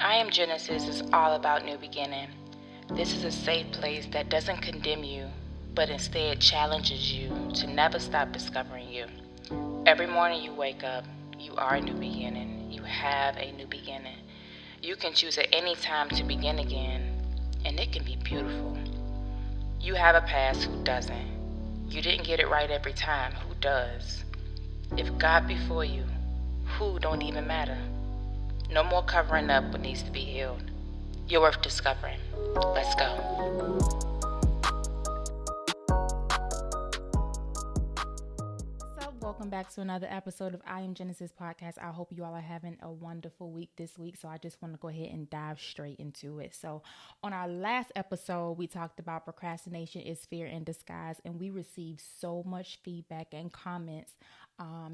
I Am Genesis is all about new beginning. This is a safe place that doesn't condemn you, but instead challenges you to never stop discovering you. Every morning you wake up, you are a new beginning. You have a new beginning. You can choose at any time to begin again, and it can be beautiful. You have a past, who doesn't? You didn't get it right every time, who does? If God before you, who don't even matter? No more covering up what needs to be healed. You're worth discovering. Let's go. So, welcome back to another episode of I Am Genesis podcast. I hope you all are having a wonderful week this week. So, I just want to go ahead and dive straight into it. So, on our last episode, we talked about procrastination is fear in disguise, and we received so much feedback and comments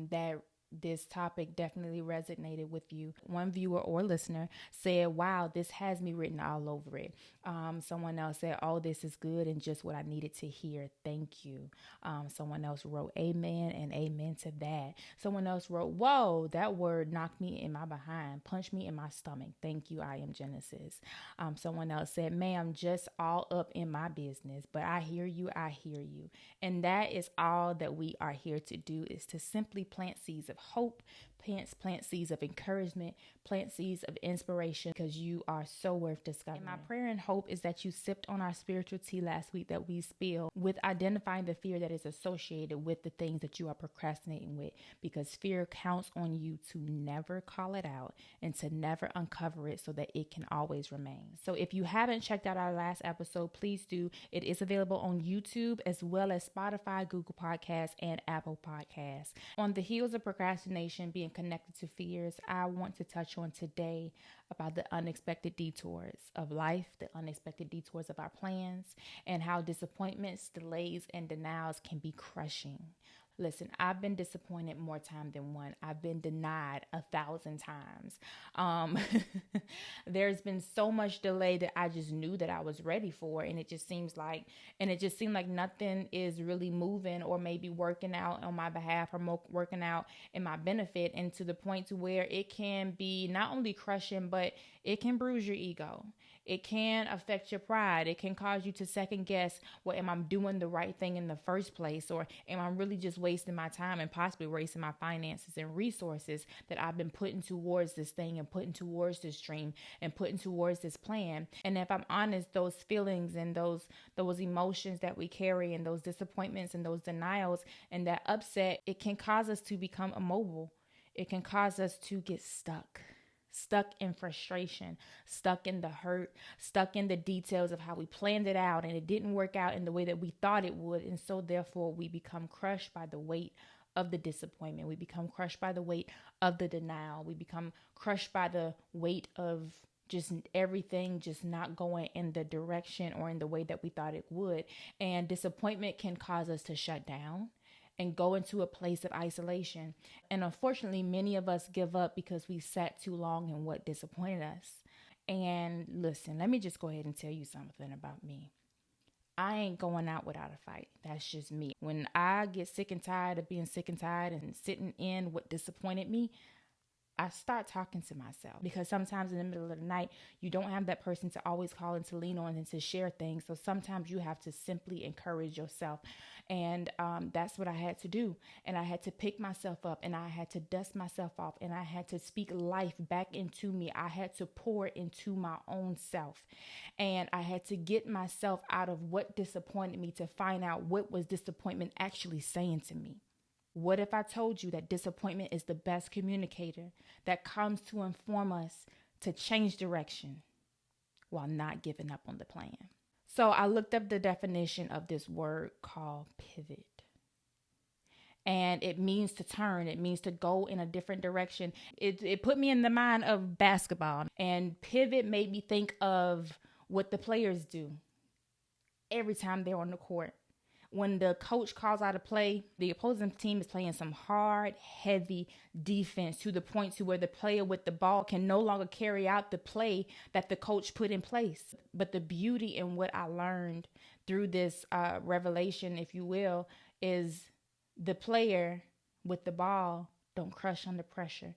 that this topic definitely resonated with you. One viewer or listener said, wow, this has me written all over it. Someone else said, oh, this is good and just what I needed to hear. Thank you. Someone else wrote amen and amen to that. Someone else wrote, whoa, that word knocked me in my behind, punched me in my stomach. Thank you, I Am Genesis. Someone else said, ma'am, just all up in my business, but I hear you, I hear you. And that is all that we are here to do, is to simply plant seeds of hope, plant seeds of encouragement, plant seeds of inspiration, because you are so worth discovering. And my prayer and hope is that you sipped on our spiritual tea last week that we spilled with identifying the fear that is associated with the things that you are procrastinating with, because fear counts on you to never call it out and to never uncover it so that it can always remain. So if you haven't checked out our last episode, please do. It is available on YouTube as well as Spotify, Google Podcasts, and Apple Podcasts. On the heels of procrastination being connected to fears, I want to touch on today about the unexpected detours of life, the unexpected detours of our plans, and how disappointments, delays, and denials can be crushing. Listen, I've been disappointed more time than one. I've been denied 1,000 times. There's been so much delay that I just knew that I was ready for. And it just seemed like nothing is really moving or maybe working out on my behalf or working out in my benefit. And to the point to where it can be not only crushing, but it can bruise your ego. It can affect your pride. It can cause you to second guess, well, am I doing the right thing in the first place? Or am I really just wasting my time and possibly wasting my finances and resources that I've been putting towards this thing and putting towards this dream and putting towards this plan? And if I'm honest, those feelings and those emotions that we carry and those disappointments and those denials and that upset, it can cause us to become immobile. It can cause us to get stuck in frustration, stuck in the hurt, stuck in the details of how we planned it out and it didn't work out in the way that we thought it would. And so therefore we become crushed by the weight of the disappointment. We become crushed by the weight of the denial. We become crushed by the weight of just everything just not going in the direction or in the way that we thought it would. And disappointment can cause us to shut down and go into a place of isolation. And unfortunately, many of us give up because we sat too long in what disappointed us. And listen, let me just go ahead and tell you something about me. I ain't going out without a fight. That's just me. When I get sick and tired of being sick and tired and sitting in what disappointed me, I start talking to myself, because sometimes in the middle of the night, you don't have that person to always call and to lean on and to share things. So sometimes you have to simply encourage yourself. And that's what I had to do. And I had to pick myself up and I had to dust myself off and I had to speak life back into me. I had to pour into my own self. And I had to get myself out of what disappointed me to find out what was disappointment actually saying to me. What if I told you that disappointment is the best communicator that comes to inform us to change direction while not giving up on the plan? So I looked up the definition of this word called pivot. And it means to turn. It means to go in a different direction. It put me in the mind of basketball. And pivot made me think of what the players do every time they're on the court. When the coach calls out a play, the opposing team is playing some hard, heavy defense to the point to where the player with the ball can no longer carry out the play that the coach put in place. But the beauty in what I learned through this revelation, if you will, is the player with the ball don't crush under pressure.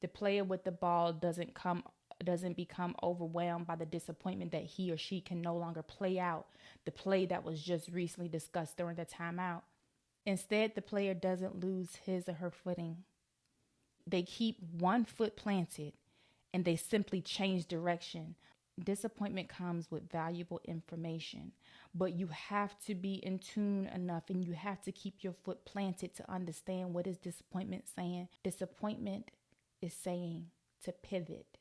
The player with the ball doesn't come doesn't become overwhelmed by the disappointment that he or she can no longer play out the play that was just recently discussed during the timeout. Instead, the player doesn't lose his or her footing. They keep one foot planted and they simply change direction. Disappointment comes with valuable information, but you have to be in tune enough and you have to keep your foot planted to understand what is disappointment saying. Disappointment is saying to pivot.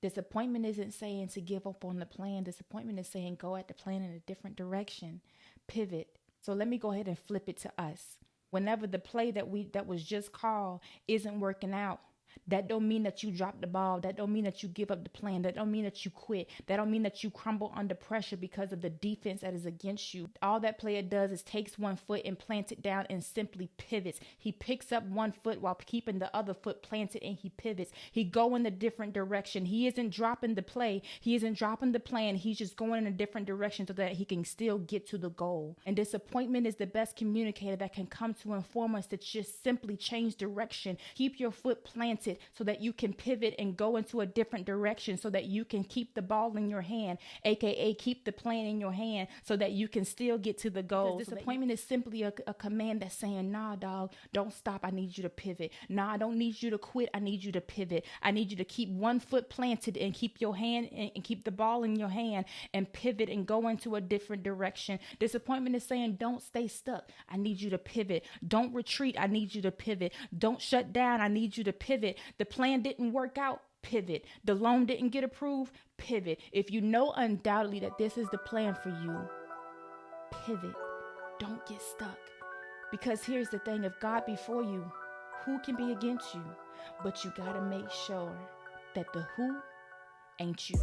Disappointment isn't saying to give up on the plan. Disappointment is saying go at the plan in a different direction. Pivot. So let me go ahead and flip it to us. Whenever the play that was just called isn't working out, that don't mean that you drop the ball. That don't mean that you give up the plan. That don't mean that you quit. That don't mean that you crumble under pressure because of the defense that is against you. All that player does is takes one foot and plants it down and simply pivots. He picks up one foot while keeping the other foot planted and he pivots. He go in a different direction. He isn't dropping the play. He isn't dropping the plan. He's just going in a different direction so that he can still get to the goal. And disappointment is the best communicator that can come to inform us to just simply change direction. Keep your foot planted so that you can pivot and go into a different direction so that you can keep the ball in your hand, aka keep the plan in your hand so that you can still get to the goal. Disappointment is simply a command that's saying, nah, dog, don't stop. I need you to pivot. Nah, I don't need you to quit. I need you to pivot. I need you to keep one foot planted and keep your hand and keep the ball in your hand and pivot and go into a different direction. Disappointment is saying, don't stay stuck. I need you to pivot. Don't retreat. I need you to pivot. Don't shut down. I need you to pivot. The plan didn't work out, pivot. The loan didn't get approved, pivot. If you know undoubtedly that this is the plan for you, pivot. Don't get stuck. Because here's the thing, if God be for you, who can be against you? But you gotta make sure that the who ain't you.